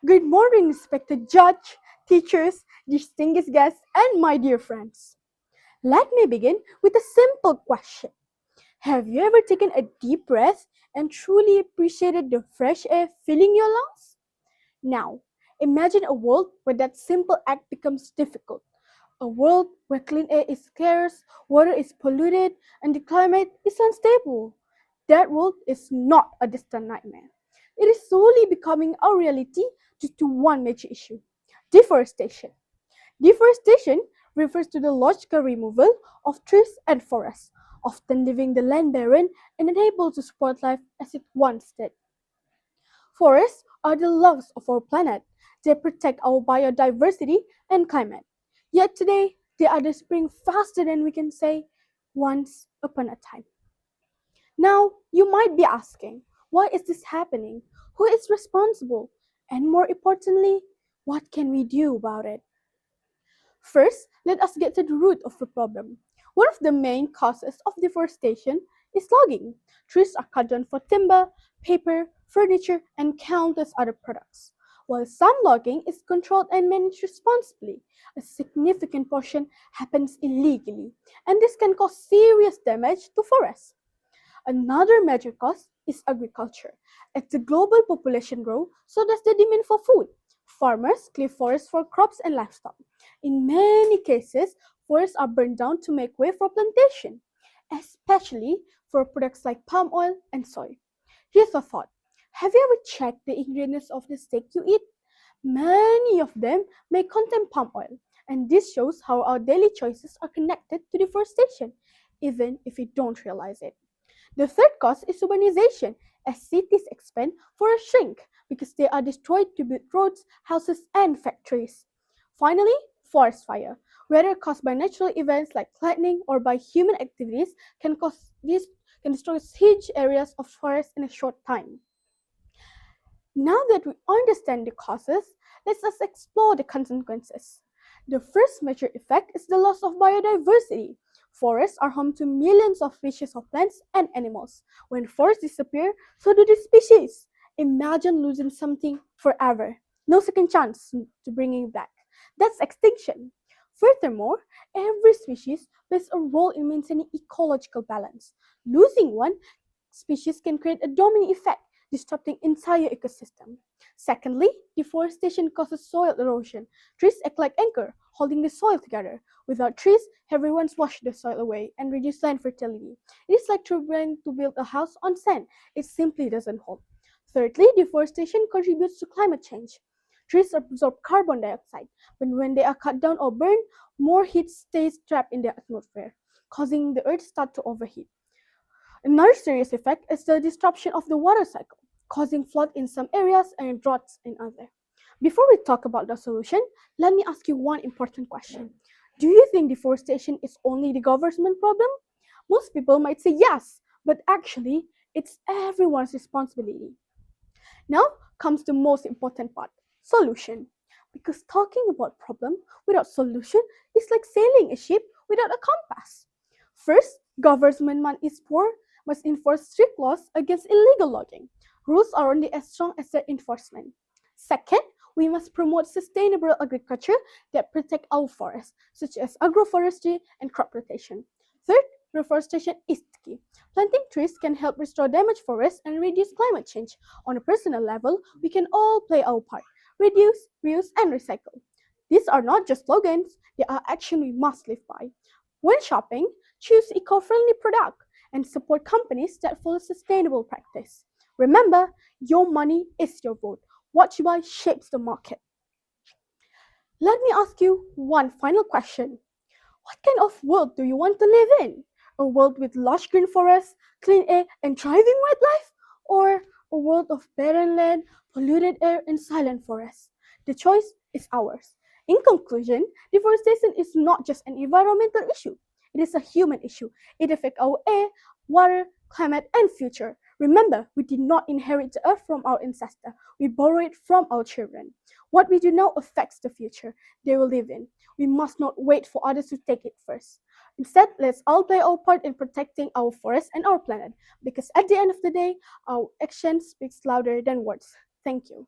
Good morning, respected judge, teachers, distinguished guests, and my dear friends. Let me begin with a simple question. Have you ever taken a deep breath and truly appreciated the fresh air filling your lungs? Now, imagine a world where that simple act becomes difficult. A world where clean air is scarce, water is polluted, and the climate is unstable. That world is not a distant nightmare. It is slowly becoming our reality due to one major issue: deforestation. Deforestation refers to the logical removal of trees and forests, often leaving the land barren and unable to support life as it once did. Forests are the lungs of our planet. They protect our biodiversity and climate. Yet today, they are disappearing faster than we can say once upon a time. Now, you might be asking, why is this happening? Who is responsible? And more importantly, what can we do about it? First, let us get to the root of the problem. One of the main causes of deforestation is logging. Trees are cut down for timber, paper, furniture, and countless other products. While some logging is controlled and managed responsibly, a significant portion happens illegally, and this can cause serious damage to forests. Another major cause is agriculture. As the global population grows, so does the demand for food. Farmers clear forests for crops and livestock. In many cases, forests are burned down to make way for plantation, especially for products like palm oil and soy. Here's a thought. Have you ever checked the ingredients of the steak you eat? Many of them may contain palm oil, and this shows how our daily choices are connected to deforestation, even if we don't realize it. The third cause is urbanization, as cities expand for a shrink because they are destroyed to build roads, houses, and factories. Finally, forest fire, whether caused by natural events like lightning or by human activities, can destroy huge areas of forest in a short time. Now that we understand the causes, let us explore the consequences. The first major effect is the loss of biodiversity. Forests are home to millions of species of plants and animals. When forests disappear, so do the species. Imagine losing something forever. No second chance to bringing it back. That's extinction. Furthermore, every species plays a role in maintaining ecological balance. Losing one species can create a domino effect, disrupting entire ecosystem. Secondly, deforestation causes soil erosion. Trees act like anchor, holding the soil together. Without trees, everyone's washed the soil away and reduce land fertility. It is like trying to build a house on sand. It simply doesn't hold. Thirdly, deforestation contributes to climate change. Trees absorb carbon dioxide, but when they are cut down or burned, more heat stays trapped in the atmosphere, causing the earth start to overheat. Another serious effect is the disruption of the water cycle, causing flood in some areas and droughts in others. Before we talk about the solution, let me ask you one important question. Do you think deforestation is only the government problem? Most people might say yes, but actually, it's everyone's responsibility. Now comes the most important part, solution. Because talking about problem without solution is like sailing a ship without a compass. First, government must enforce strict laws against illegal logging. Rules are only as strong as their enforcement. Second, we must promote sustainable agriculture that protect our forests, such as agroforestry and crop rotation. Third, reforestation is key. Planting trees can help restore damaged forests and reduce climate change. On a personal level, we can all play our part. Reduce, reuse, and recycle. These are not just slogans, they are action we must live by. When shopping, choose eco-friendly products and support companies that follow sustainable practice. Remember, your money is your vote. What you buy shapes the market. Let me ask you one final question. What kind of world do you want to live in? A world with lush green forests, clean air, and thriving wildlife? Or a world of barren land, polluted air, and silent forests? The choice is ours. In conclusion, deforestation is not just an environmental issue, it is a human issue. It affects our air, water, climate, and future. Remember, we did not inherit the earth from our ancestors, we borrow it from our children. What we do now affects the future they will live in. We must not wait for others to take it first. Instead, let's all play our part in protecting our forests and our planet, because at the end of the day, our action speaks louder than words. Thank you.